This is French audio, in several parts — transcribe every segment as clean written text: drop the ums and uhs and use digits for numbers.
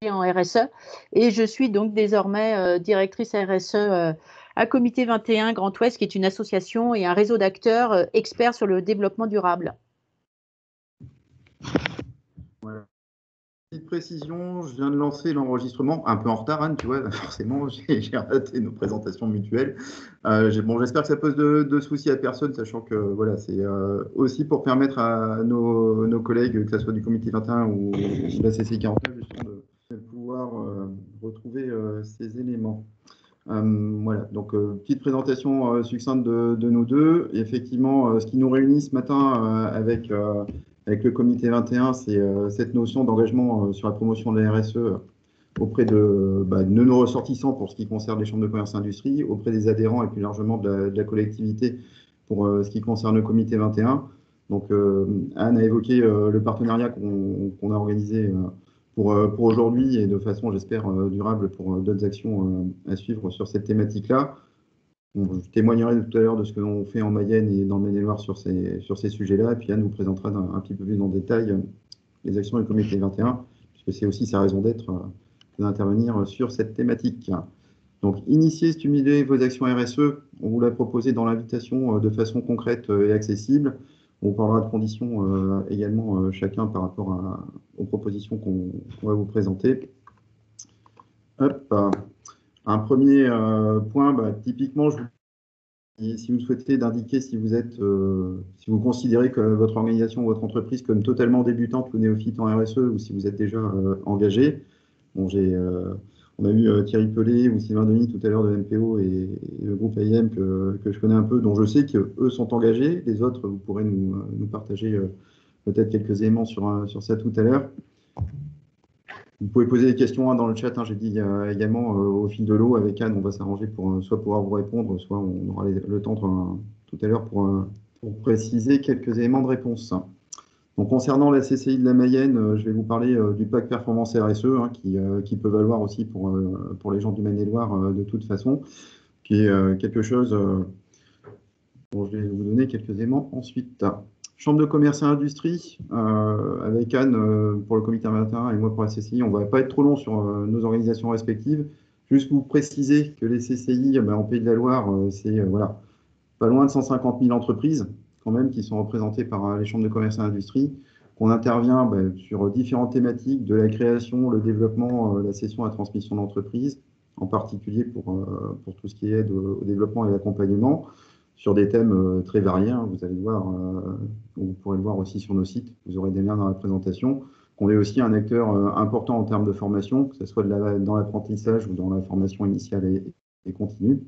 en RSE et je suis donc désormais directrice RSE à Comité 21 Grand Ouest, qui est une association et un réseau d'acteurs experts sur le développement durable. Voilà. Petite précision, je viens de lancer l'enregistrement, un peu en retard, Anne, tu vois, forcément, j'ai raté nos présentations mutuelles. J'espère que ça pose de soucis à personne, sachant que voilà, c'est aussi pour permettre à nos collègues, que ce soit du Comité 21 ou de la CCI 49, justement, de pouvoir retrouver ces éléments. Voilà, donc petite présentation succincte de nous deux. Et effectivement, ce qui nous réunit ce matin avec le Comité 21, c'est cette notion d'engagement sur la promotion de la RSE auprès de nos ressortissants pour ce qui concerne les chambres de commerce et industrie, auprès des adhérents et plus largement de la collectivité pour ce qui concerne le Comité 21. Donc Anne a évoqué le partenariat qu'on a organisé pour aujourd'hui et de façon, j'espère, durable pour d'autres actions à suivre sur cette thématique-là. Bon, je témoignerai tout à l'heure de ce que l'on fait en Mayenne et dans le Maine-et-Loire sur ces sujets-là. Et puis Anne nous présentera un petit peu plus en détail les actions du Comité 21, puisque c'est aussi sa raison d'être d'intervenir sur cette thématique. Donc, initier, stimuler vos actions RSE, on vous l'a proposé dans l'invitation de façon concrète et accessible. On parlera de conditions également chacun par rapport aux propositions qu'on va vous présenter. Hop. Un premier point, typiquement, si vous souhaitez d'indiquer si vous considérez que votre organisation ou votre entreprise comme totalement débutante ou néophyte en RSE ou si vous êtes déjà engagé. Bon, on a eu Thierry Pelé ou Sylvain Denis tout à l'heure de MPO et le groupe AIM que je connais un peu, dont je sais qu'eux sont engagés. Les autres, vous pourrez nous partager peut-être quelques éléments sur ça tout à l'heure. Vous pouvez poser des questions dans le chat, j'ai dit également au fil de l'eau avec Anne, on va s'arranger pour soit pouvoir vous répondre, soit on aura le temps tout à l'heure pour préciser quelques éléments de réponse. Donc, concernant la CCI de la Mayenne, je vais vous parler du pacte performance RSE, qui peut valoir aussi pour les gens du Maine-et-Loire de toute façon, qui est quelque chose dont je vais vous donner quelques éléments ensuite. Chambre de commerce et industrie, avec Anne pour le Comité 21 et moi pour la CCI, on ne va pas être trop long sur nos organisations respectives. Juste vous préciser que les CCI en Pays de la Loire, c'est pas loin de 150 000 entreprises quand même qui sont représentées par les chambres de commerce et industrie, qu'on intervient sur différentes thématiques, de la création, le développement, la cession et la transmission d'entreprise, en particulier pour tout ce qui est aide au développement et l'accompagnement, sur des thèmes très variés. Vous allez voir, vous pourrez le voir aussi sur nos sites, vous aurez des liens dans la présentation, qu'on est aussi un acteur important en termes de formation, que ce soit dans l'apprentissage ou dans la formation initiale et continue.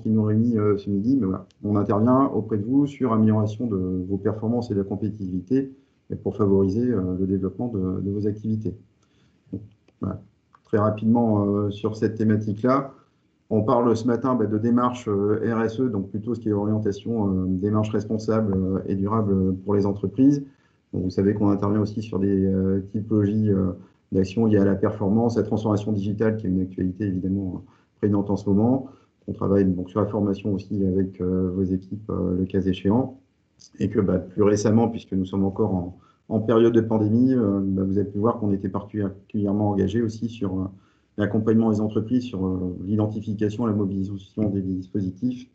Qui nous réunit ce midi, mais voilà, on intervient auprès de vous sur l'amélioration de vos performances et de la compétitivité et pour favoriser le développement de vos activités. Donc, voilà. Très rapidement sur cette thématique-là, on parle ce matin de démarche RSE, donc plutôt ce qui est orientation démarche responsable et durable pour les entreprises. Donc, vous savez qu'on intervient aussi sur des typologies d'actions liées à la performance, la transformation digitale, qui est une actualité évidemment prégnante en ce moment. On travaille donc sur la formation aussi avec vos équipes, le cas échéant. Et que plus récemment, puisque nous sommes encore en période de pandémie, vous avez pu voir qu'on était particulièrement engagé aussi sur l'accompagnement des entreprises, sur l'identification et la mobilisation des dispositifs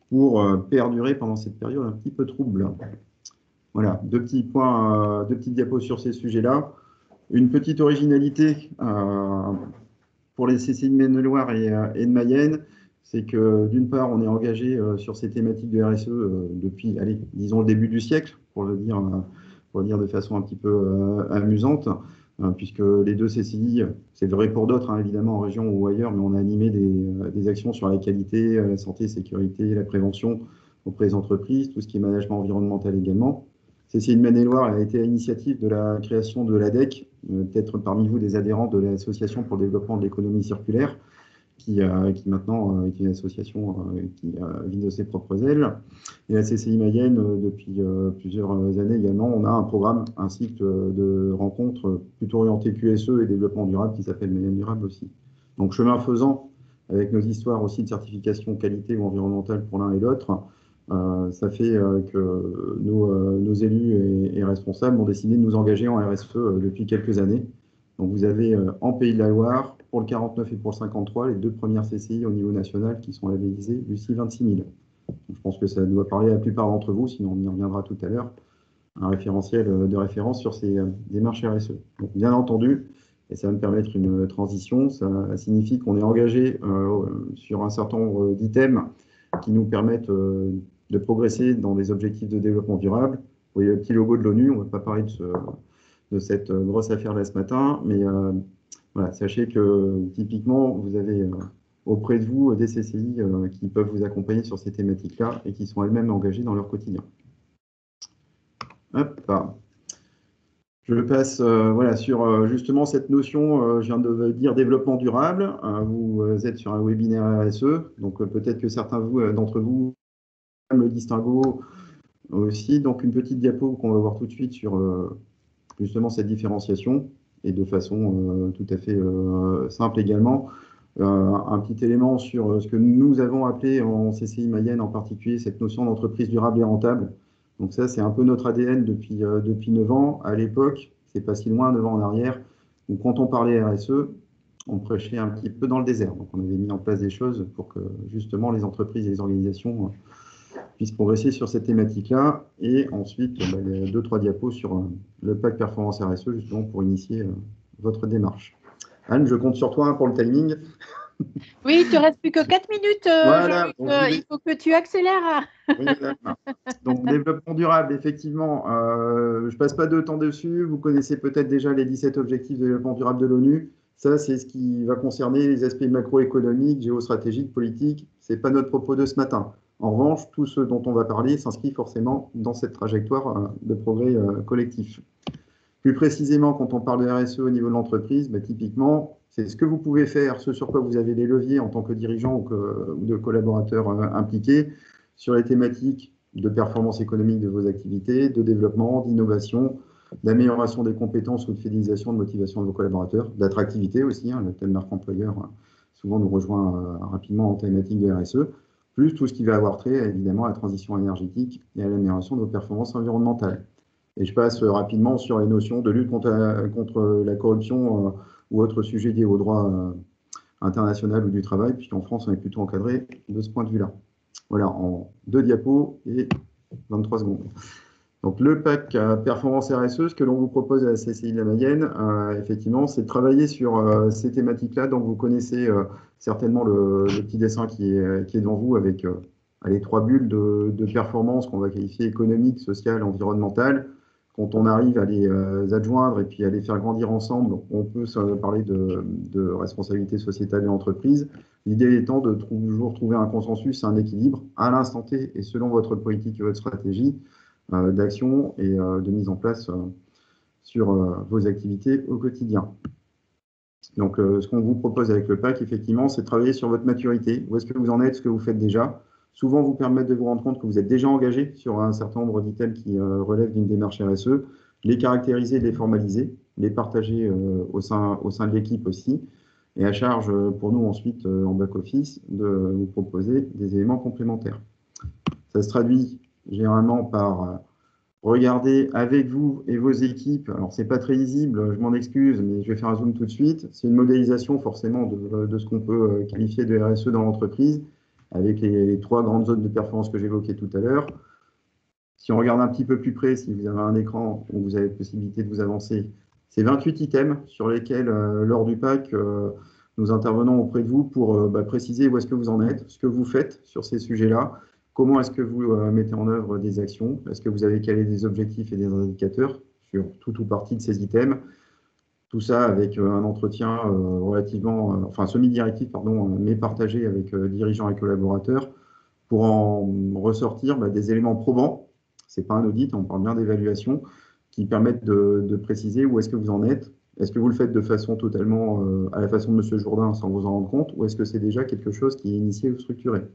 pour perdurer pendant cette période un petit peu trouble. Voilà, deux petits points, deux petites diapos sur ces sujets-là. Une petite originalité pour les CCI de Maine-et-Loire et de Mayenne, c'est que d'une part, on est engagé sur ces thématiques de RSE depuis, disons, le début du siècle, pour le dire de façon un petit peu amusante, puisque les deux CCI, c'est vrai pour d'autres, évidemment, en région ou ailleurs, mais on a animé des actions sur la qualité, la santé, sécurité, la prévention auprès des entreprises, tout ce qui est management environnemental également. CCI de Maine-et-Loire a été à l'initiative de la création de l'ADEC, peut-être parmi vous des adhérents de l'Association pour le développement de l'économie circulaire, qui maintenant est une association qui vit de ses propres ailes. Et la CCI Mayenne, depuis plusieurs années également, on a un programme, un cycle de rencontres plutôt orienté QSE et développement durable qui s'appelle Mayenne Durable aussi. Donc, chemin faisant, avec nos histoires aussi de certification qualité ou environnementale pour l'un et l'autre, ça fait que nos élus et responsables ont décidé de nous engager en RSE depuis quelques années. Donc vous avez en Pays de la Loire, pour le 49 et pour le 53, les deux premières CCI au niveau national qui sont labellisées Lucie 26 000. Donc, je pense que ça doit parler à la plupart d'entre vous, sinon on y reviendra tout à l'heure, un référentiel de référence sur ces démarches RSE. Donc bien entendu, et ça va me permettre une transition, ça signifie qu'on est engagé sur un certain nombre d'items qui nous permettent de progresser dans des objectifs de développement durable. Vous voyez le petit logo de l'ONU, on ne va pas parler de cette grosse affaire-là ce matin, mais voilà, sachez que typiquement, vous avez auprès de vous des CCI qui peuvent vous accompagner sur ces thématiques-là et qui sont elles-mêmes engagées dans leur quotidien. Hop, je passe voilà, sur justement cette notion, je viens de dire développement durable. Vous êtes sur un webinaire RSE, donc peut-être que certains d'entre vous le distinguo aussi. Donc une petite diapo qu'on va voir tout de suite sur justement cette différenciation et de façon tout à fait simple également. Un petit élément sur ce que nous avons appelé en CCI Mayenne en particulier cette notion d'entreprise durable et rentable. Donc ça, c'est un peu notre ADN depuis 9 ans. À l'époque, c'est pas si loin, 9 ans en arrière, où quand on parlait RSE, on prêchait un petit peu dans le désert. Donc on avait mis en place des choses pour que justement les entreprises et les organisations puissent progresser sur cette thématique-là. Et ensuite, les 2-3 diapos sur le pack performance RSE, justement pour initier votre démarche. Anne, je compte sur toi pour le timing. Oui, il ne te reste plus que 4 minutes, voilà, il faut que tu accélères. Oui, donc, développement durable, effectivement, je ne passe pas de temps dessus. Vous connaissez peut-être déjà les 17 objectifs de développement durable de l'ONU. Ça, c'est ce qui va concerner les aspects macroéconomiques, géostratégiques, politiques. Ce n'est pas notre propos de ce matin. En revanche, tout ce dont on va parler s'inscrit forcément dans cette trajectoire de progrès collectif. Plus précisément, quand on parle de RSE au niveau de l'entreprise, typiquement, c'est ce que vous pouvez faire, ce sur quoi vous avez des leviers en tant que dirigeant ou de collaborateurs impliqués sur les thématiques de performance économique de vos activités, de développement, d'innovation, d'amélioration des compétences ou de fidélisation, de motivation de vos collaborateurs, d'attractivité aussi, le thème marque employeur souvent nous rejoint rapidement en thématique de RSE, plus tout ce qui va avoir trait évidemment à la transition énergétique et à l'amélioration de vos performances environnementales. Et je passe rapidement sur les notions de lutte contre la corruption ou autres sujets liés au droit international ou du travail, puisqu'en France, on est plutôt encadré de ce point de vue-là. Voilà, en 2 diapos et 23 secondes. Donc, le pack performance RSE, ce que l'on vous propose à la CCI de la Mayenne, effectivement, c'est de travailler sur ces thématiques-là. Donc, vous connaissez certainement le petit dessin qui est devant vous avec les 3 bulles de performance qu'on va qualifier économique, sociale, environnementale. Quand on arrive à les adjoindre et puis à les faire grandir ensemble, on peut parler de responsabilité sociétale de l'entreprise. L'idée étant de toujours trouver un consensus, un équilibre à l'instant T et selon votre politique et votre stratégie d'action et de mise en place sur vos activités au quotidien. Donc, ce qu'on vous propose avec le PAC, effectivement, c'est de travailler sur votre maturité. Où est-ce que vous en êtes, ce que vous faites déjà. Souvent, vous permettre de vous rendre compte que vous êtes déjà engagé sur un certain nombre d'items qui relèvent d'une démarche RSE, les caractériser, les formaliser, les partager au sein de l'équipe aussi. Et à charge pour nous ensuite en back-office de vous proposer des éléments complémentaires. Ça se traduit généralement par regarder avec vous et vos équipes. Alors, c'est pas très lisible, je m'en excuse, mais je vais faire un zoom tout de suite. C'est une modélisation forcément de ce qu'on peut qualifier de RSE dans l'entreprise, avec les 3 grandes zones de performance que j'évoquais tout à l'heure. Si on regarde un petit peu plus près, si vous avez un écran où vous avez la possibilité de vous avancer, c'est 28 items sur lesquels, lors du PAC, nous intervenons auprès de vous pour préciser où est-ce que vous en êtes, ce que vous faites sur ces sujets-là, comment est-ce que vous mettez en œuvre des actions, est-ce que vous avez calé des objectifs et des indicateurs sur tout ou partie de ces items. Tout ça avec un entretien relativement, enfin semi-directif, pardon, mais partagé avec dirigeants et collaborateurs pour en ressortir des éléments probants. Ce n'est pas un audit, on parle bien d'évaluation, qui permettent de préciser où est-ce que vous en êtes. Est-ce que vous le faites de façon totalement à la façon de M. Jourdain sans vous en rendre compte, ou est-ce que c'est déjà quelque chose qui est initié ou structuré?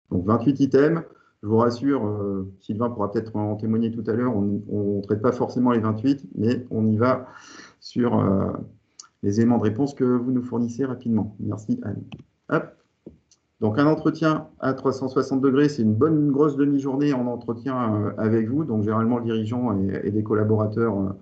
Donc 28 items. Je vous rassure, Sylvain pourra peut-être en témoigner tout à l'heure, on ne traite pas forcément les 28, mais on y va sur les éléments de réponse que vous nous fournissez rapidement. Merci Anne. Hop. Donc un entretien à 360 degrés, c'est une grosse demi-journée en entretien avec vous, donc généralement le dirigeant et des collaborateurs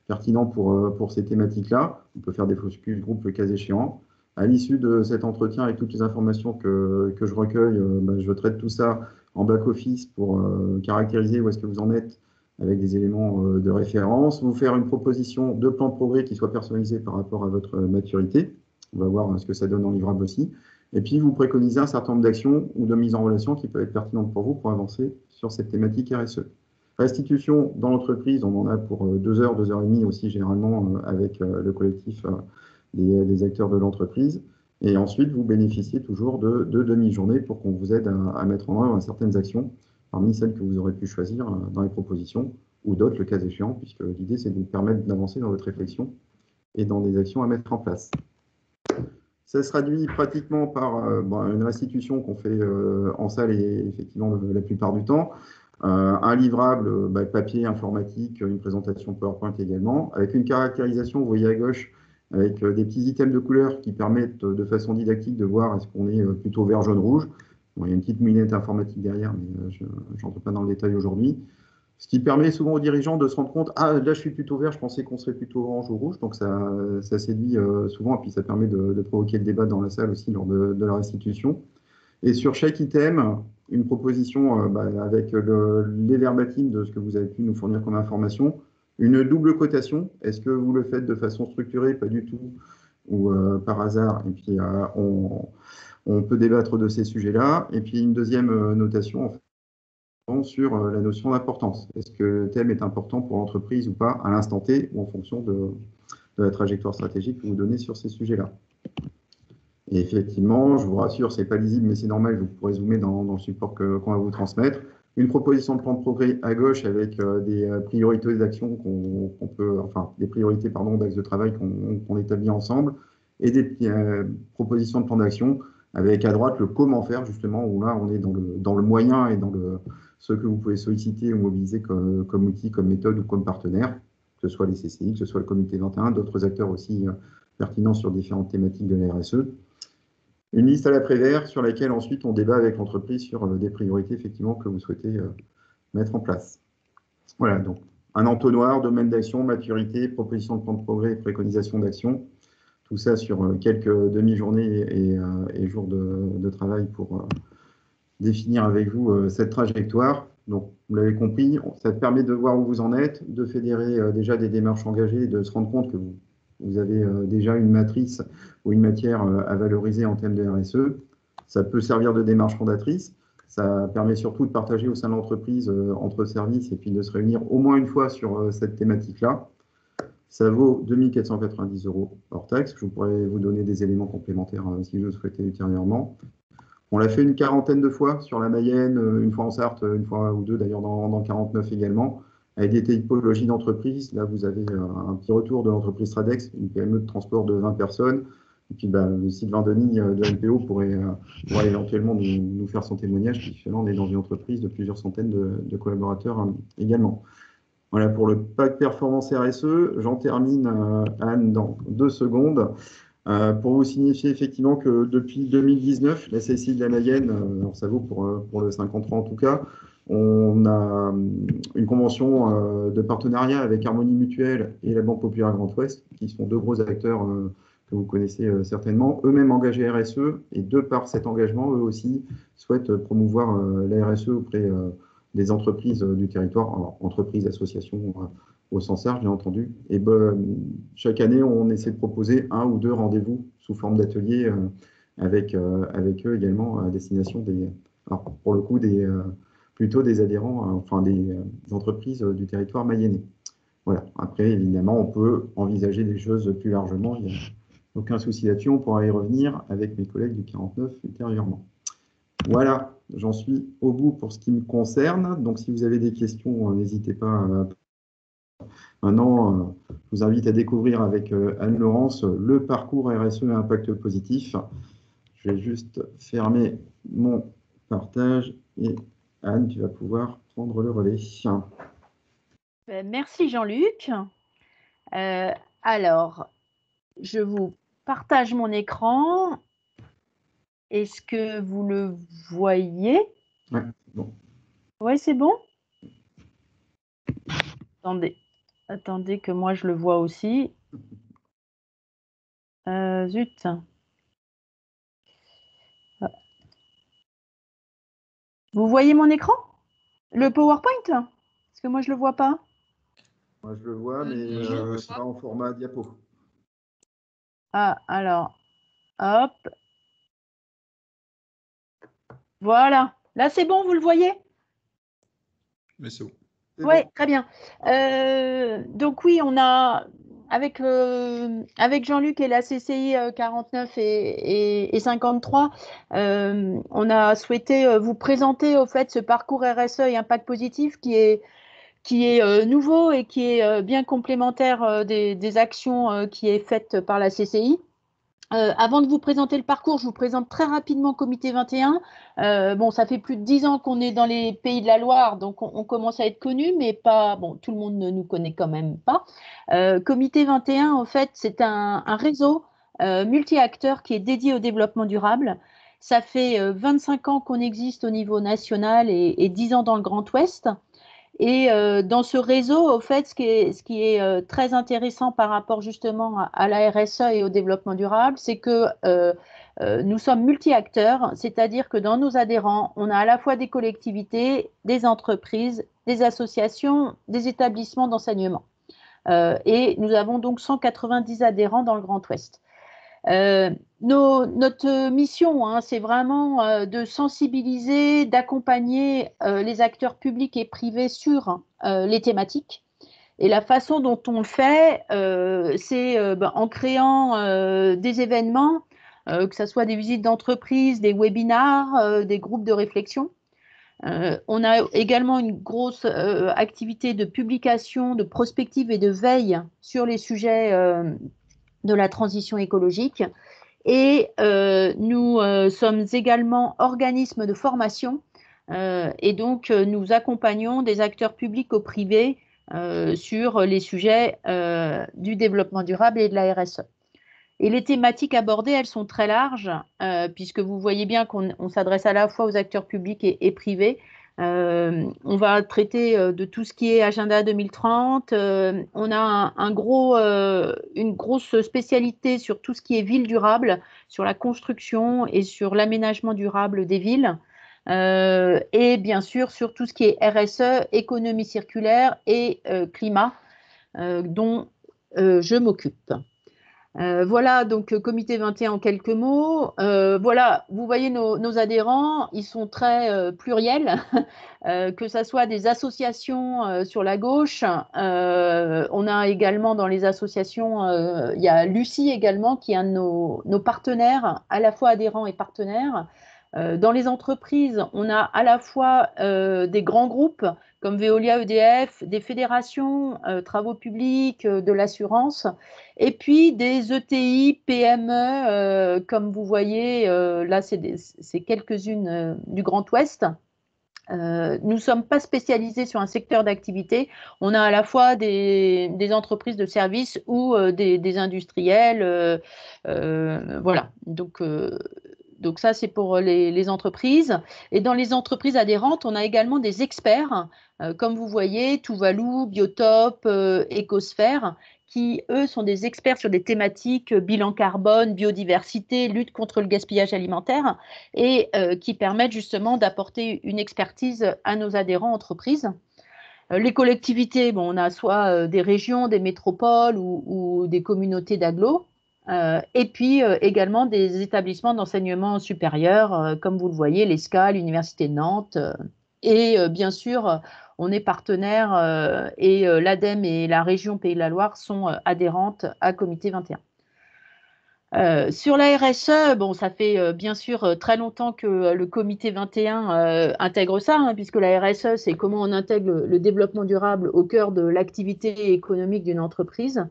pertinents pour ces thématiques-là. On peut faire des focus group le cas échéant. À l'issue de cet entretien, avec toutes les informations que je recueille, je traite tout ça en back-office pour caractériser où est-ce que vous en êtes avec des éléments de référence, vous faire une proposition de plan de progrès qui soit personnalisé par rapport à votre maturité. On va voir ce que ça donne en livrable aussi. Et puis, vous préconisez un certain nombre d'actions ou de mise en relation qui peuvent être pertinentes pour vous pour avancer sur cette thématique RSE. Restitution dans l'entreprise, on en a pour 2 heures, 2 heures et demie aussi généralement avec le collectif des acteurs de l'entreprise. Et ensuite, vous bénéficiez toujours de demi-journées pour qu'on vous aide à mettre en œuvre certaines actions parmi celles que vous aurez pu choisir dans les propositions ou d'autres, le cas échéant, puisque l'idée, c'est de vous permettre d'avancer dans votre réflexion et dans des actions à mettre en place. Ça se traduit pratiquement par une restitution qu'on fait en salle et effectivement la plupart du temps. Un livrable papier, informatique, une présentation PowerPoint également, avec une caractérisation, vous voyez à gauche, avec des petits items de couleur qui permettent de façon didactique de voir est-ce qu'on est plutôt vert, jaune, rouge. Bon, il y a une petite moulinette informatique derrière, mais je n'entre pas dans le détail aujourd'hui. Ce qui permet souvent aux dirigeants de se rendre compte, ah là je suis plutôt vert, je pensais qu'on serait plutôt orange ou rouge, donc ça séduit souvent, et puis ça permet de provoquer le débat dans la salle aussi lors de la restitution. Et sur chaque item, une proposition avec les verbatim de ce que vous avez pu nous fournir comme information, une double cotation, est-ce que vous le faites de façon structurée, pas du tout, ou par hasard, et puis on peut débattre de ces sujets-là, et puis une deuxième notation, en fait, sur la notion d'importance. Est-ce que le thème est important pour l'entreprise ou pas à l'instant T ou en fonction de la trajectoire stratégique que vous donnez sur ces sujets-là. Et effectivement, je vous rassure, ce n'est pas lisible, mais c'est normal, vous pourrez zoomer dans le support qu'on va vous transmettre. Une proposition de plan de progrès à gauche avec des priorités d'action qu'on peut, enfin des priorités d'axes de travail qu'on établit ensemble, et des propositions de plan d'action avec à droite le comment faire, justement, où là on est dans le moyen et dans ce que vous pouvez solliciter ou mobiliser comme outil, comme méthode ou comme partenaire, que ce soit les CCI, que ce soit le comité 21, d'autres acteurs aussi pertinents sur différentes thématiques de la RSE. Une liste à l'après-vert sur laquelle ensuite on débat avec l'entreprise sur des priorités effectivement que vous souhaitez mettre en place. Voilà, donc un entonnoir, domaine d'action, maturité, proposition de plan de progrès et préconisation d'action. Tout ça sur quelques demi-journées et jours de travail pour définir avec vous cette trajectoire. Donc, vous l'avez compris, ça permet de voir où vous en êtes, de fédérer déjà des démarches engagées, de se rendre compte que vous avez déjà une matrice ou une matière à valoriser en termes de RSE. Ça peut servir de démarche fondatrice. Ça permet surtout de partager au sein de l'entreprise entre services et puis de se réunir au moins une fois sur cette thématique-là. Ça vaut 2 490 € hors taxe. Je pourrais vous donner des éléments complémentaires si je le souhaitais ultérieurement. On l'a fait une quarantaine de fois sur la Mayenne, une fois en Sarthe, une fois ou deux d'ailleurs dans le 49 également, avec des typologies d'entreprises. Là, vous avez un petit retour de l'entreprise Tradex, une PME de transport de 20 personnes. Et puis, le Sylvain Denis de MPO pourrait éventuellement nous faire son témoignage, puisque là, on est dans une entreprise de plusieurs centaines de collaborateurs également. Voilà pour le pack performance RSE. J'en termine, Anne, dans 2 secondes. Pour vous signifier effectivement que depuis 2019, la CSI de la Mayenne, alors ça vaut pour le 53 en tout cas, on a une convention de partenariat avec Harmonie Mutuelle et la Banque Populaire Grand Ouest, qui sont 2 gros acteurs que vous connaissez certainement, eux-mêmes engagés RSE, et de par cet engagement, eux aussi souhaitent promouvoir la RSE auprès des entreprises du territoire, alors, entreprises, associations, au sens large, bien entendu. Et chaque année, on essaie de proposer 1 ou 2 rendez-vous sous forme d'ateliers avec eux également à destination alors pour le coup, plutôt des adhérents, enfin des entreprises du territoire mayennais. Voilà. Après, évidemment, on peut envisager des choses plus largement. Il n'y a aucun souci là-dessus. On pourra y revenir avec mes collègues du 49 ultérieurement. Voilà, j'en suis au bout pour ce qui me concerne. Donc, si vous avez des questions, n'hésitez pas. Maintenant, je vous invite à découvrir avec Anne-Laurence le parcours RSE à impact positif. Je vais juste fermer mon partage et Anne, tu vas pouvoir prendre le relais. Merci Jean-Luc. Alors, je vous partage mon écran. Est-ce que vous le voyez? Ouais, bon. Oui, c'est bon? Attendez. Attendez que moi je le vois aussi. Zut. Vous voyez mon écran? Le PowerPoint? Parce que moi je le vois pas. Moi, je le vois, mais Non, je le vois pas en format diapo. Ah, alors, hop. Voilà. Là, c'est bon, vous le voyez? Mais c'est bon. Oui, très bien. Donc oui, on a, avec Jean-Luc et la CCI 49 et 53, on a souhaité vous présenter au fait ce parcours RSE et impact positif qui est nouveau et qui est bien complémentaire des actions qui est faites par la CCI. Avant de vous présenter le parcours, je vous présente très rapidement Comité 21. Bon, ça fait plus de 10 ans qu'on est dans les Pays de la Loire, donc on commence à être connu, mais pas, bon, tout le monde ne nous connaît quand même pas. Comité 21, en fait, c'est un réseau multi-acteurs qui est dédié au développement durable. Ça fait 25 ans qu'on existe au niveau national et 10 ans dans le Grand Ouest. Et dans ce réseau, au fait, ce qui est très intéressant par rapport justement à la RSE et au développement durable, c'est que nous sommes multi-acteurs, c'est-à-dire que dans nos adhérents, on a à la fois des collectivités, des entreprises, des associations, des établissements d'enseignement. Et nous avons donc 190 adhérents dans le Grand Ouest. Notre mission, hein, c'est vraiment de sensibiliser, d'accompagner les acteurs publics et privés sur les thématiques. Et la façon dont on le fait, c'est en créant des événements, que ce soit des visites d'entreprise, des webinars, des groupes de réflexion. On a également une grosse activité de publication, de prospective et de veille sur les sujets de la transition écologique. Et nous sommes également organisme de formation et donc nous accompagnons des acteurs publics ou privés sur les sujets du développement durable et de la RSE. Et les thématiques abordées, elles sont très larges, puisque vous voyez bien qu'on s'adresse à la fois aux acteurs publics et privés. On va traiter de tout ce qui est agenda 2030. On a une grosse spécialité sur tout ce qui est ville durable, sur la construction et sur l'aménagement durable des villes. Et bien sûr sur tout ce qui est RSE, économie circulaire et climat, dont je m'occupe. Voilà, donc Comité 21 en quelques mots. Voilà, vous voyez nos adhérents, ils sont très pluriels, que ce soit des associations sur la gauche. On a également dans les associations, il y a Lucie également, qui est un de nos partenaires, à la fois adhérents et partenaires. Dans les entreprises, on a à la fois des grands groupes comme Veolia, EDF, des fédérations, travaux publics, de l'assurance, et puis des ETI, PME, comme vous voyez, là c'est quelques-unes du Grand Ouest. Nous ne sommes pas spécialisés sur un secteur d'activité. On a à la fois des entreprises de services ou des industriels. Voilà. Donc ça, c'est pour les entreprises. Et dans les entreprises adhérentes, on a également des experts, comme vous voyez, Tuvalu, Biotop, Ecosphère, qui, eux, sont des experts sur des thématiques bilan carbone, biodiversité, lutte contre le gaspillage alimentaire, et qui permettent justement d'apporter une expertise à nos adhérents entreprises. Les collectivités, bon, on a soit des régions, des métropoles ou des communautés d'agglos. Et puis également des établissements d'enseignement supérieur, comme vous le voyez, l'ESCA, l'Université de Nantes. Et bien sûr, on est partenaire et l'ADEME et la région Pays de la Loire sont adhérentes à Comité 21. Sur la RSE, bon, ça fait bien sûr très longtemps que le Comité 21 intègre ça, hein, puisque la RSE, c'est comment on intègre le développement durable au cœur de l'activité économique d'une entreprise.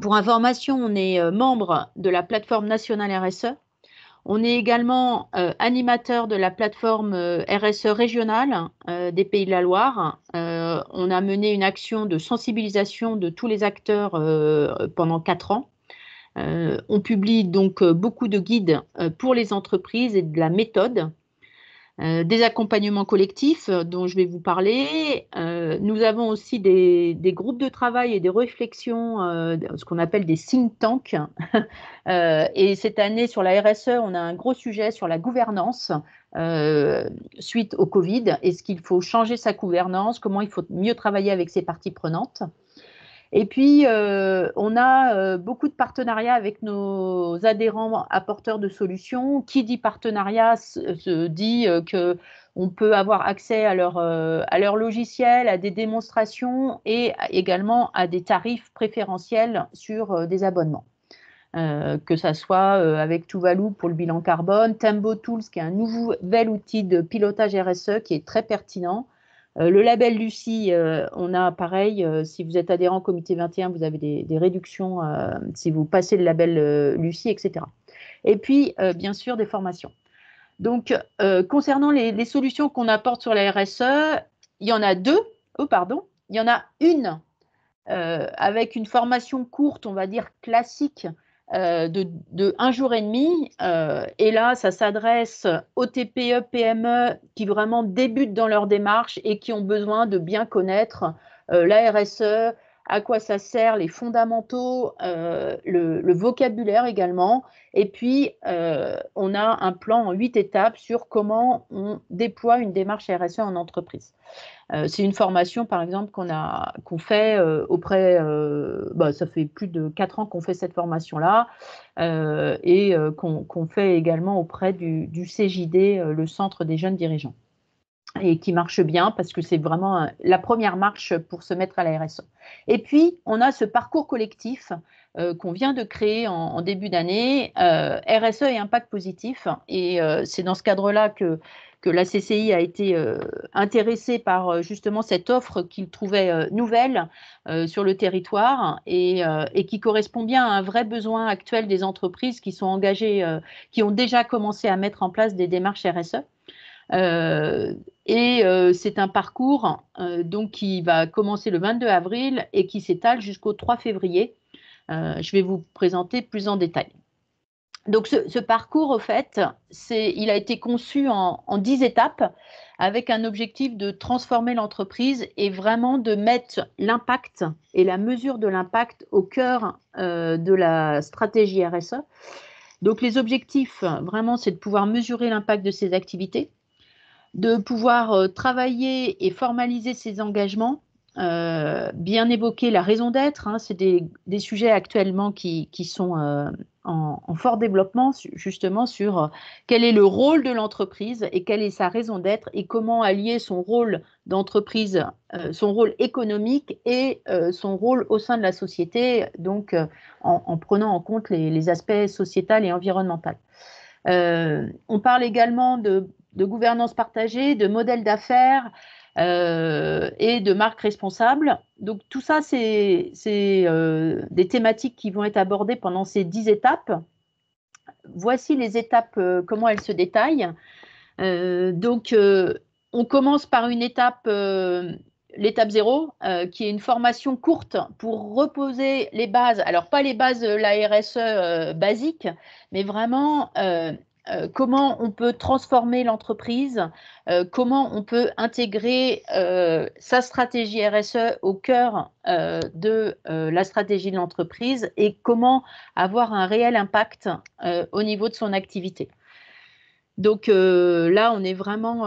Pour information, on est membre de la plateforme nationale RSE. On est également animateur de la plateforme RSE régionale des Pays de la Loire. On a mené une action de sensibilisation de tous les acteurs pendant 4 ans. On publie donc beaucoup de guides pour les entreprises et de la méthode. Des accompagnements collectifs dont je vais vous parler. Nous avons aussi des groupes de travail et des réflexions, ce qu'on appelle des think tanks. Et cette année, sur la RSE, on a un gros sujet sur la gouvernance suite au Covid. Est-ce qu'il faut changer sa gouvernance? Comment il faut mieux travailler avec ses parties prenantes? Et puis, on a beaucoup de partenariats avec nos adhérents apporteurs de solutions. Qui dit partenariat se dit qu'on peut avoir accès à leur logiciel, à des démonstrations et également à des tarifs préférentiels sur des abonnements. Que ça soit avec Tuvalu pour le bilan carbone, Tembo Tools qui est un nouvel outil de pilotage RSE qui est très pertinent. Le label Lucie, on a pareil, si vous êtes adhérent au comité 21, vous avez des réductions si vous passez le label Lucie, etc. Et puis, bien sûr, des formations. Donc, concernant les solutions qu'on apporte sur la RSE, il y en a deux. Oh, pardon. Il y en a une avec une formation courte, on va dire classique, de 1 jour et demi. Et là, ça s'adresse aux TPE, PME qui vraiment débutent dans leur démarche et qui ont besoin de bien connaître la RSE, à quoi ça sert, les fondamentaux, le vocabulaire également. Et puis, on a un plan en 8 étapes sur comment on déploie une démarche RSE en entreprise. C'est une formation, par exemple, qu'on fait auprès, ça fait plus de 4 ans qu'on fait cette formation-là, et qu'on fait également auprès du CJD, le Centre des jeunes dirigeants, et qui marche bien parce que c'est vraiment la première marche pour se mettre à la RSE. Et puis, on a ce parcours collectif qu'on vient de créer en début d'année, RSE et impact positif. Et c'est dans ce cadre-là que la CCI a été intéressée par justement cette offre qu'il trouvait nouvelle sur le territoire et qui correspond bien à un vrai besoin actuel des entreprises qui sont engagées, qui ont déjà commencé à mettre en place des démarches RSE. C'est un parcours donc qui va commencer le 22 avril et qui s'étale jusqu'au 3 février. Je vais vous présenter plus en détail. Donc ce parcours, au fait, il a été conçu en 10 étapes avec un objectif de transformer l'entreprise et vraiment de mettre l'impact et la mesure de l'impact au cœur de la stratégie RSE. Donc les objectifs, vraiment, c'est de pouvoir mesurer l'impact de ces activités, de pouvoir travailler et formaliser ses engagements, bien évoquer la raison d'être. C'est des sujets actuellement qui sont en fort développement, justement sur quel est le rôle de l'entreprise et quelle est sa raison d'être et comment allier son rôle d'entreprise, son rôle économique et son rôle au sein de la société, donc en prenant en compte les aspects sociétal et environnemental. On parle également de gouvernance partagée, de modèle d'affaires et de marque responsable. Donc tout ça, c'est des thématiques qui vont être abordées pendant ces 10 étapes. Voici les étapes, comment elles se détaillent. On commence par une étape, l'étape 0, qui est une formation courte pour reposer les bases. Alors, pas les bases de la RSE basique, mais vraiment comment on peut transformer l'entreprise, comment on peut intégrer sa stratégie RSE au cœur de la stratégie de l'entreprise et comment avoir un réel impact au niveau de son activité. Donc là, on est vraiment,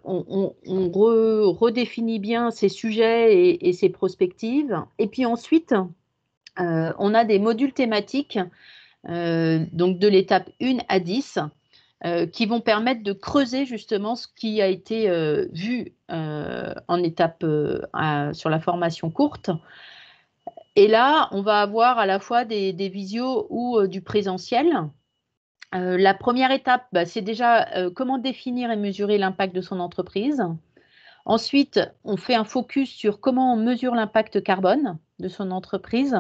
on redéfinit bien ces sujets et ces prospectives. Et puis ensuite, on a des modules thématiques, donc de l'étape 1 à 10, qui vont permettre de creuser justement ce qui a été vu en étape sur la formation courte. Et là, on va avoir à la fois des visios ou du présentiel. La première étape, c'est déjà comment définir et mesurer l'impact de son entreprise. Ensuite, on fait un focus sur comment on mesure l'impact carbone de son entreprise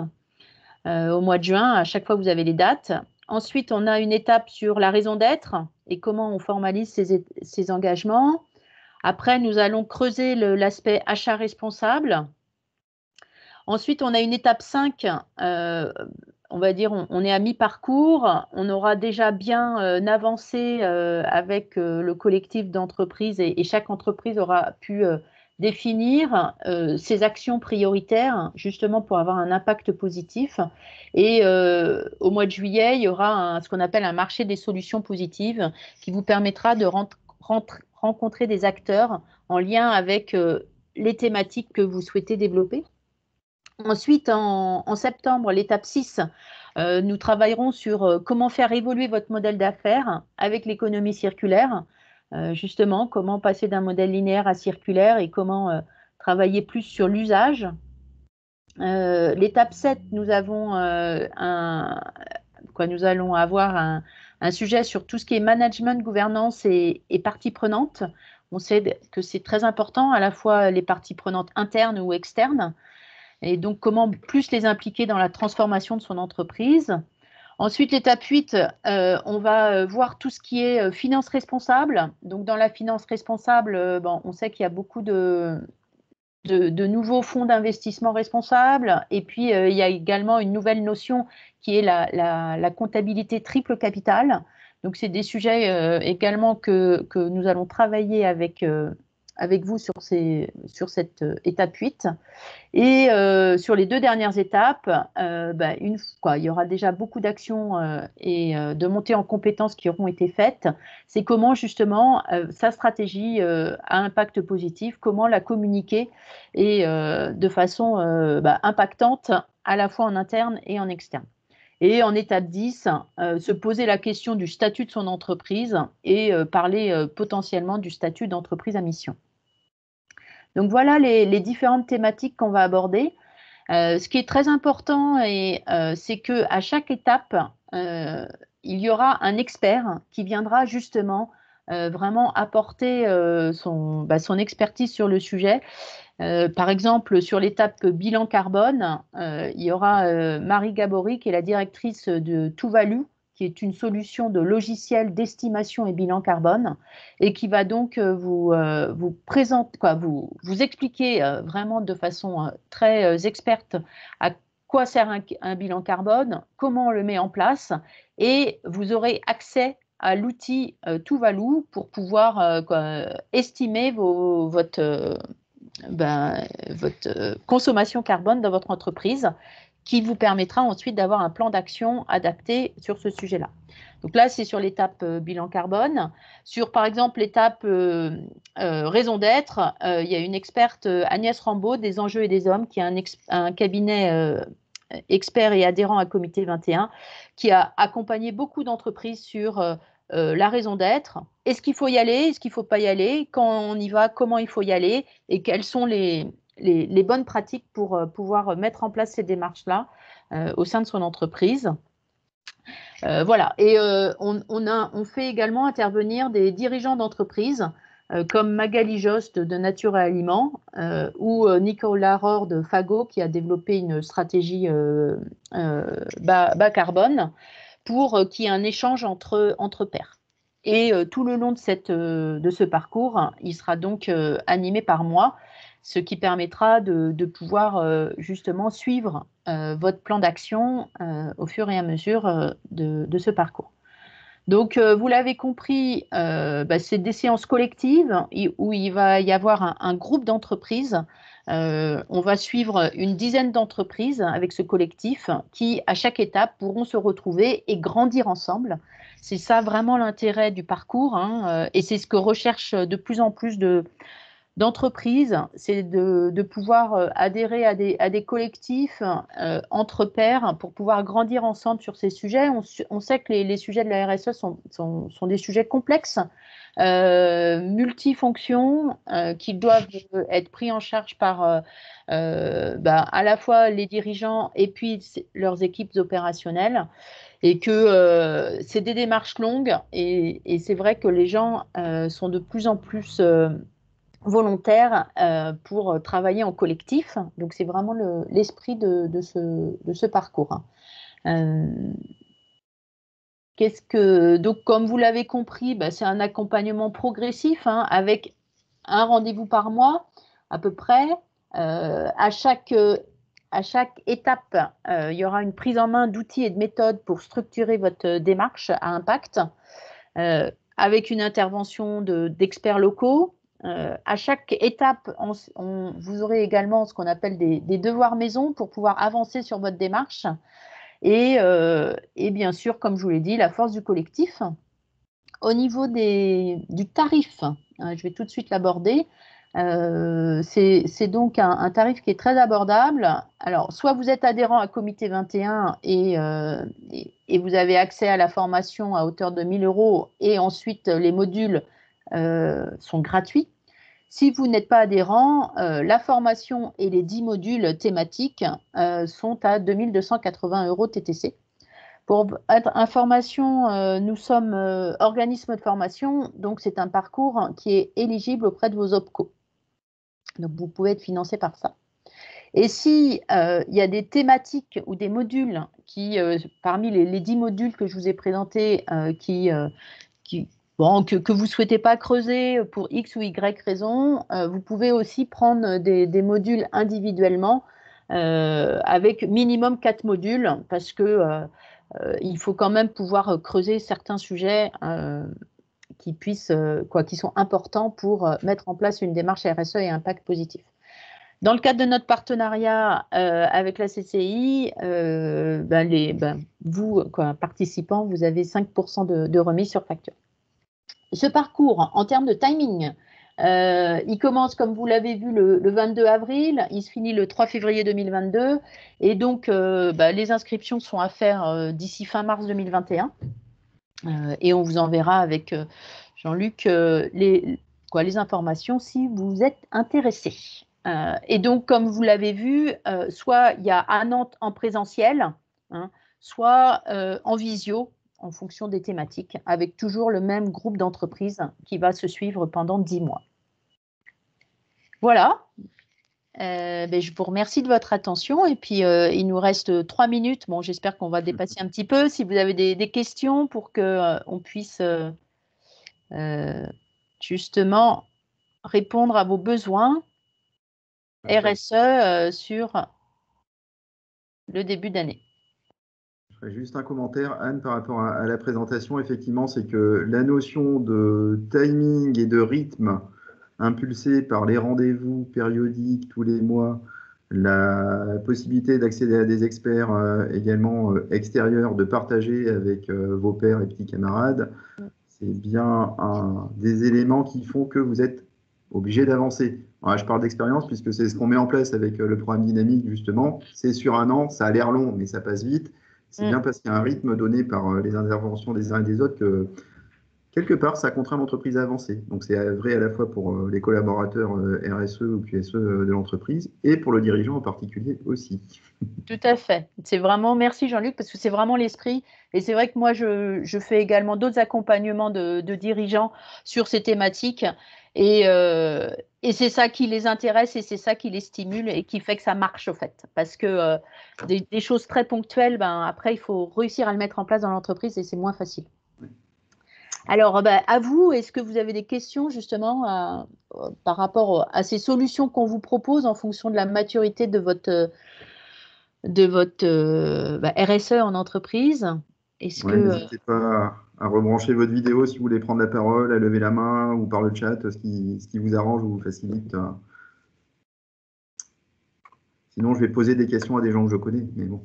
au mois de juin. À chaque fois, vous avez les dates. Ensuite, on a une étape sur la raison d'être et comment on formalise ses engagements. Après, nous allons creuser l'aspect achat responsable. Ensuite, on a une étape 5 on va dire, on est à mi-parcours, on aura déjà bien avancé avec le collectif d'entreprises et chaque entreprise aura pu définir ses actions prioritaires justement pour avoir un impact positif. Et au mois de juillet, il y aura ce qu'on appelle un marché des solutions positives qui vous permettra de rencontrer des acteurs en lien avec les thématiques que vous souhaitez développer. Ensuite, en septembre, l'étape 6, nous travaillerons sur comment faire évoluer votre modèle d'affaires avec l'économie circulaire. Justement, comment passer d'un modèle linéaire à circulaire et comment travailler plus sur l'usage. L'étape 7, nous allons avoir un sujet sur tout ce qui est management, gouvernance et parties prenantes. On sait que c'est très important, à la fois les parties prenantes internes ou externes. Et donc, comment plus les impliquer dans la transformation de son entreprise. Ensuite, l'étape 8, on va voir tout ce qui est finance responsable. Donc, dans la finance responsable, on sait qu'il y a beaucoup de nouveaux fonds d'investissement responsables. Et puis, il y a également une nouvelle notion qui est la comptabilité triple capital. Donc, c'est des sujets également que nous allons travailler avec vous sur cette étape 8. Et sur les 2 dernières étapes, il y aura déjà beaucoup d'actions et de montées en compétences qui auront été faites. C'est comment justement sa stratégie à impact positif, comment la communiquer et de façon impactante à la fois en interne et en externe. Et en étape 10, se poser la question du statut de son entreprise et parler potentiellement du statut d'entreprise à mission. Donc voilà les différentes thématiques qu'on va aborder. Ce qui est très important, c'est qu'à chaque étape, il y aura un expert qui viendra justement vraiment apporter son expertise sur le sujet. Par exemple, sur l'étape bilan carbone, il y aura Marie Gabory, qui est la directrice de ToValue, qui est une solution de logiciel d'estimation et bilan carbone, et qui va donc vous expliquer vraiment de façon très experte à quoi sert un bilan carbone, comment on le met en place, et vous aurez accès à l'outil ToValue pour pouvoir estimer votre consommation carbone dans votre entreprise, qui vous permettra ensuite d'avoir un plan d'action adapté sur ce sujet-là. Donc là, c'est sur l'étape bilan carbone. Sur, par exemple, l'étape raison d'être, il y a une experte, Agnès Rambaud, des Enjeux et des Hommes, qui a un cabinet expert et adhérent à Comité 21, qui a accompagné beaucoup d'entreprises sur la raison d'être. Est-ce qu'il faut y aller? Est-ce qu'il ne faut pas y aller? Quand on y va, comment il faut y aller? Et quelles sont les bonnes pratiques pour pouvoir mettre en place ces démarches-là au sein de son entreprise. Voilà. Et on fait également intervenir des dirigeants d'entreprise comme Magali Jost de Nature et Aliments ou Nicolas Rohr de Fago, qui a développé une stratégie bas carbone pour qu'il y ait un échange entre pairs. Et tout le long de ce parcours, il sera donc animé par moi, ce qui permettra de pouvoir justement suivre votre plan d'action au fur et à mesure de ce parcours. Donc, vous l'avez compris, c'est des séances collectives où il va y avoir un groupe d'entreprises. On va suivre une dizaine d'entreprises avec ce collectif qui, à chaque étape, pourront se retrouver et grandir ensemble. C'est ça vraiment l'intérêt du parcours, et c'est ce que recherchent de plus en plus d'entreprises, c'est de pouvoir adhérer à des collectifs entre pairs pour pouvoir grandir ensemble sur ces sujets. On sait que les sujets de la RSE sont des sujets complexes, multifonctions, qui doivent être pris en charge par à la fois les dirigeants et puis leurs équipes opérationnelles. Et que c'est des démarches longues et c'est vrai que les gens sont de plus en plus volontaires pour travailler en collectif. Donc, c'est vraiment l'esprit de ce parcours. Donc, comme vous l'avez compris, c'est un accompagnement progressif avec un rendez-vous par mois à peu près. À chaque à chaque étape, il y aura une prise en main d'outils et de méthodes pour structurer votre démarche à impact, avec une intervention d'experts locaux. À chaque étape, vous aurez également ce qu'on appelle des devoirs maison pour pouvoir avancer sur votre démarche. Et bien sûr, comme je vous l'ai dit, la force du collectif. Au niveau du tarif, je vais tout de suite l'aborder. C'est donc un tarif qui est très abordable. Alors, soit vous êtes adhérent à Comité 21 et vous avez accès à la formation à hauteur de 1 000 € et ensuite les modules sont gratuits. Si vous n'êtes pas adhérent, la formation et les 10 modules thématiques sont à 2 280 € TTC. Pour être information, nous sommes organisme de formation, donc c'est un parcours qui est éligible auprès de vos OPCO. Donc vous pouvez être financé par ça. Et si il y a des thématiques ou des modules qui, parmi les 10 modules que je vous ai présentés, que vous ne souhaitez pas creuser pour X ou Y raison, vous pouvez aussi prendre des modules individuellement avec minimum 4 modules parce que il faut quand même pouvoir creuser certains sujets qui sont importants pour mettre en place une démarche RSE et impact positif. Dans le cadre de notre partenariat avec la CCI, vous, participants, vous avez 5% de remise sur facture. Ce parcours, en termes de timing, il commence, comme vous l'avez vu, le 22 avril, il se finit le 3 février 2022, et donc les inscriptions sont à faire d'ici fin mars 2021, et on vous enverra avec Jean-Luc les informations si vous êtes intéressé. Et donc, comme vous l'avez vu, soit il y a à Nantes en présentiel, soit en visio, en fonction des thématiques, avec toujours le même groupe d'entreprises qui va se suivre pendant 10 mois. Voilà. Je vous remercie de votre attention. Et puis, il nous reste 3 minutes. Bon, j'espère qu'on va dépasser un petit peu. Si vous avez des questions pour qu'on puisse justement répondre à vos besoins RSE sur le début d'année. Je ferai juste un commentaire, Anne, par rapport à la présentation. Effectivement, c'est que la notion de timing et de rythme impulsé par les rendez-vous périodiques tous les mois, la possibilité d'accéder à des experts également extérieurs, de partager avec vos pairs et petits camarades, c'est bien des éléments qui font que vous êtes obligé d'avancer. Je parle d'expérience puisque c'est ce qu'on met en place avec le programme dynamique, justement. C'est sur 1 an, ça a l'air long, mais ça passe vite. C'est bien parce qu'il y a un rythme donné par les interventions des uns et des autres que, quelque part, ça contraint l'entreprise à avancer. Donc, c'est vrai à la fois pour les collaborateurs RSE ou QSE de l'entreprise et pour le dirigeant en particulier aussi. Tout à fait. C'est vraiment, merci Jean-Luc, parce que c'est vraiment l'esprit. Et c'est vrai que moi, je fais également d'autres accompagnements de dirigeants sur ces thématiques. Et c'est ça qui les intéresse et c'est ça qui les stimule et qui fait que ça marche, au fait. Parce que des choses très ponctuelles, après, il faut réussir à le mettre en place dans l'entreprise et c'est moins facile. Alors, à vous, est-ce que vous avez des questions justement par rapport à ces solutions qu'on vous propose en fonction de la maturité de votre RSE en entreprise? N'hésitez pas à rebrancher votre vidéo si vous voulez prendre la parole, à lever la main ou par le chat, ce qui vous arrange ou vous facilite. Sinon, je vais poser des questions à des gens que je connais, mais bon.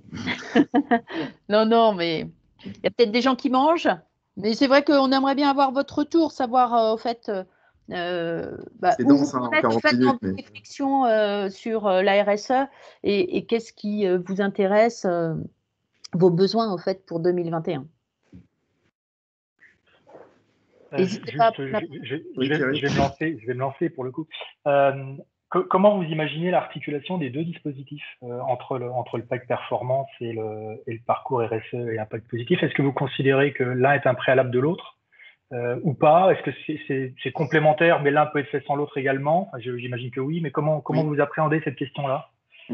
Non, mais il y a peut-être des gens qui mangent. Mais c'est vrai qu'on aimerait bien avoir votre retour, savoir au fait c'est où dense, vous en en êtes 40 dans minutes, vos réflexions sur la RSE et qu'est-ce qui vous intéresse, vos besoins au fait pour 2021. N'hésitez pas. Je vais me lancer pour le coup. Comment vous imaginez l'articulation des deux dispositifs entre le pack performance et le parcours RSE et impact positif? Est-ce que vous considérez que l'un est un préalable de l'autre ou pas? Est-ce que c'est complémentaire, mais l'un peut être fait sans l'autre également? J'imagine que oui, mais comment vous appréhendez cette question-là?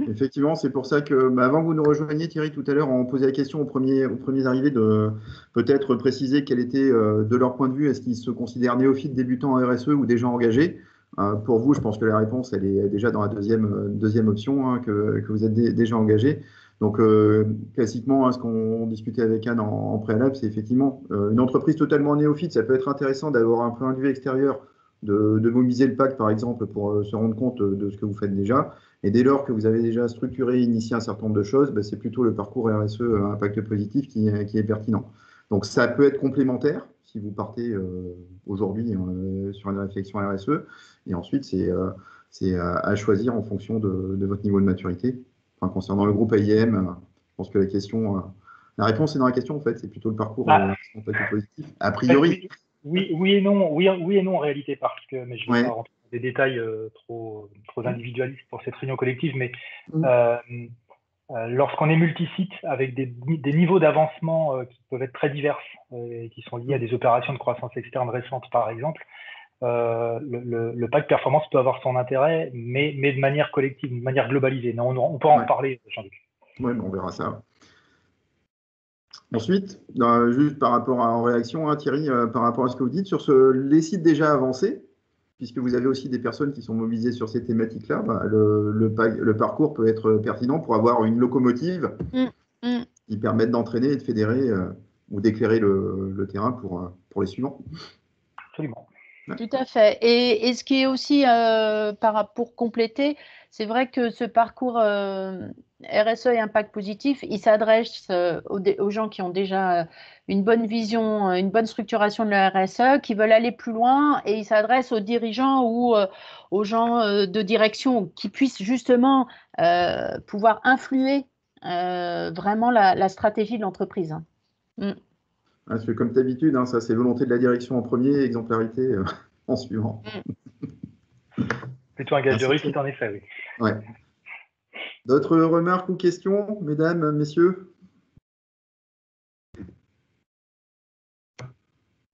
Effectivement, c'est pour ça que, avant que vous nous rejoigniez, Thierry, tout à l'heure, on posait la question aux premiers arrivés de peut-être préciser quel était, de leur point de vue, est-ce qu'ils se considèrent néophytes, débutants en RSE ou déjà engagés. Pour vous, je pense que la réponse, elle est déjà dans la deuxième option hein, que vous êtes déjà engagé. Donc, classiquement, hein, ce qu'on discutait avec Anne en préalable, c'est effectivement une entreprise totalement néophyte. Ça peut être intéressant d'avoir un point de vue extérieur, de mobiliser le pacte, par exemple, pour se rendre compte de ce que vous faites déjà. Et dès lors que vous avez déjà structuré, initié un certain nombre de choses, ben, c'est plutôt le parcours RSE impact positif qui est pertinent. Donc, ça peut être complémentaire si vous partez aujourd'hui sur une réflexion RSE. Et ensuite, c'est à choisir en fonction de votre niveau de maturité. Enfin, concernant le groupe AIM, je pense que la réponse est dans la question en fait, c'est plutôt le parcours impact positif. A priori. Oui et non en réalité, parce que, mais je ne vais pas rentrer dans des détails trop individualistes pour cette réunion collective, mais lorsqu'on est multisite avec des niveaux d'avancement qui peuvent être très divers et qui sont liés à des opérations de croissance externe récentes, par exemple, le pacte performance peut avoir son intérêt, mais de manière collective, de manière globalisée. Non, on peut en reparler, Jean-Luc. Oui, on verra ça. Ensuite, juste par rapport en réaction, hein, Thierry, par rapport à ce que vous dites, sur les sites déjà avancés, puisque vous avez aussi des personnes qui sont mobilisées sur ces thématiques-là, bah, le parcours peut être pertinent pour avoir une locomotive qui permette d'entraîner et de fédérer ou d'éclairer le terrain pour les suivants. Absolument. Tout à fait. Et ce qui est aussi, pour compléter, c'est vrai que ce parcours RSE et impact positif, il s'adresse aux gens qui ont déjà une bonne vision, une bonne structuration de la RSE, qui veulent aller plus loin, et il s'adresse aux dirigeants ou aux gens de direction qui puissent justement pouvoir influer vraiment la stratégie de l'entreprise. Parce que comme d'habitude, hein, ça c'est volonté de la direction en premier, exemplarité en suivant. Plutôt un gage de réussite en effet, oui. Ouais. D'autres remarques ou questions, mesdames, messieurs?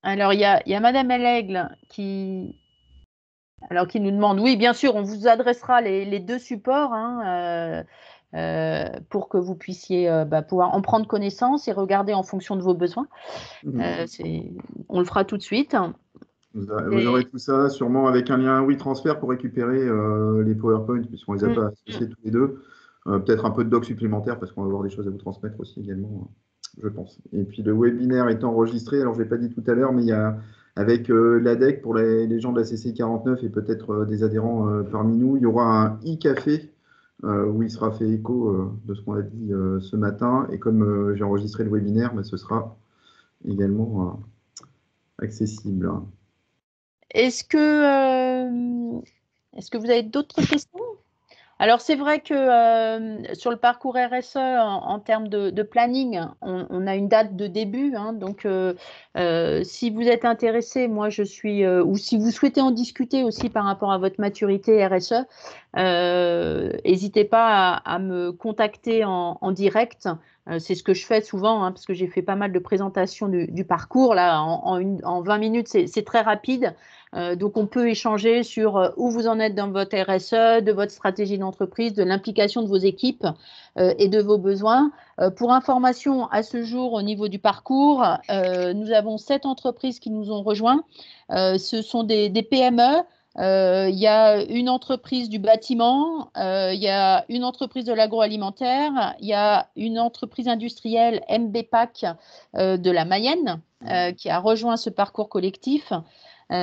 Alors, il y a Madame L'Aigle qui nous demande, oui, bien sûr, on vous adressera les deux supports hein, pour que vous puissiez pouvoir en prendre connaissance et regarder en fonction de vos besoins. On le fera tout de suite. Vous aurez tout ça sûrement avec un lien WeTransfer pour récupérer les PowerPoint, puisqu'on ne les a pas associés tous les deux. Peut-être un peu de doc supplémentaire, parce qu'on va avoir des choses à vous transmettre aussi également, je pense. Et puis le webinaire est enregistré. Alors, je ne l'ai pas dit tout à l'heure, mais il y a avec l'ADEC pour les gens de la CC 49 et peut-être des adhérents parmi nous, il y aura un e-café où il sera fait écho de ce qu'on a dit ce matin. Et comme j'ai enregistré le webinaire, ce sera également accessible. Est-ce que vous avez d'autres questions? Alors, c'est vrai que sur le parcours RSE, en termes de planning, on a une date de début. Hein, donc, si vous êtes intéressé, moi, je suis, ou si vous souhaitez en discuter aussi par rapport à votre maturité RSE, n'hésitez pas à me contacter en direct. C'est ce que je fais souvent, hein, parce que j'ai fait pas mal de présentations du parcours. Là, en 20 minutes, c'est très rapide. Donc, on peut échanger sur où vous en êtes dans votre RSE, de votre stratégie d'entreprise, de l'implication de vos équipes et de vos besoins. Pour information, à ce jour, au niveau du parcours, nous avons 7 entreprises qui nous ont rejoints. Ce sont des PME. Il y a une entreprise du bâtiment, il y a une entreprise de l'agroalimentaire, il y a une entreprise industrielle MBPAC de la Mayenne qui a rejoint ce parcours collectif. Il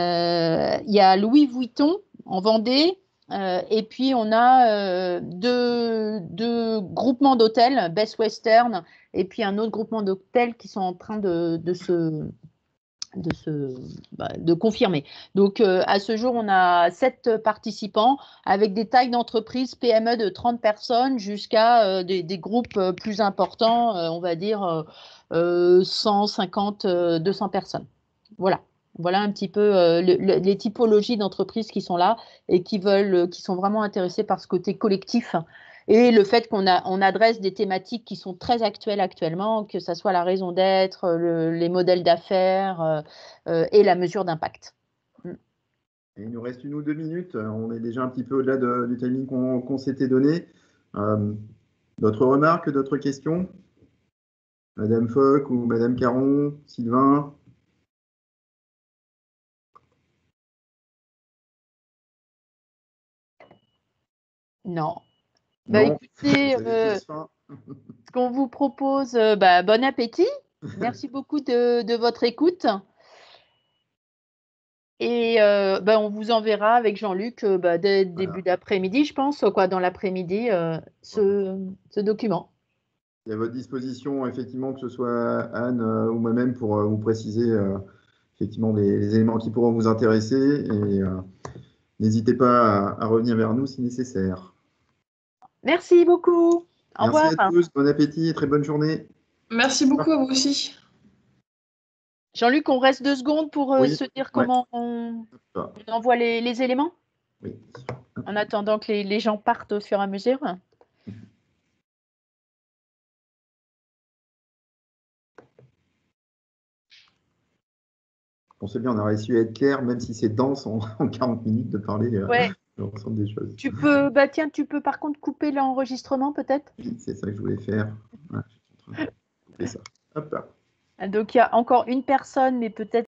y a Louis Vuitton en Vendée, et puis on a deux groupements d'hôtels, Best Western, et puis un autre groupement d'hôtels qui sont en train de confirmer. Donc, à ce jour, on a 7 participants avec des tailles d'entreprise PME de 30 personnes jusqu'à des groupes plus importants, on va dire 150, 200 personnes. Voilà. Voilà un petit peu les typologies d'entreprises qui sont là et qui sont vraiment intéressées par ce côté collectif et le fait qu'on adresse des thématiques qui sont très actuelles actuellement, que ce soit la raison d'être, les modèles d'affaires et la mesure d'impact. Il nous reste 1 ou 2 minutes. On est déjà un petit peu au-delà du timing qu'on s'était donné. D'autres remarques, d'autres questions? Madame Foch ou Madame Caron, Sylvain? Non. Non, Écoutez, vous avez tous faim. ce qu'on vous propose, bon appétit. Merci beaucoup de votre écoute. Et on vous enverra avec Jean-Luc dès début d'après-midi, je pense, quoi, dans l'après-midi, ce document. Il est à votre disposition, effectivement, que ce soit Anne ou moi-même pour vous préciser effectivement les éléments qui pourront vous intéresser. Et n'hésitez pas à revenir vers nous si nécessaire. Merci beaucoup. Au revoir. Merci à tous, bon appétit et très bonne journée. Merci beaucoup à vous aussi. Jean-Luc, on reste 2 secondes pour se dire comment on envoie les éléments. Oui. En attendant que les gens partent au fur et à mesure. On sait bien, on a réussi à être clair, même si c'est dense en 40 minutes de parler de l'ensemble des choses. Tu peux par contre couper l'enregistrement peut-être? Oui, c'est ça que je voulais faire. Ouais, je suis en train de couper ça. Hop là. Donc il y a encore une personne, mais peut-être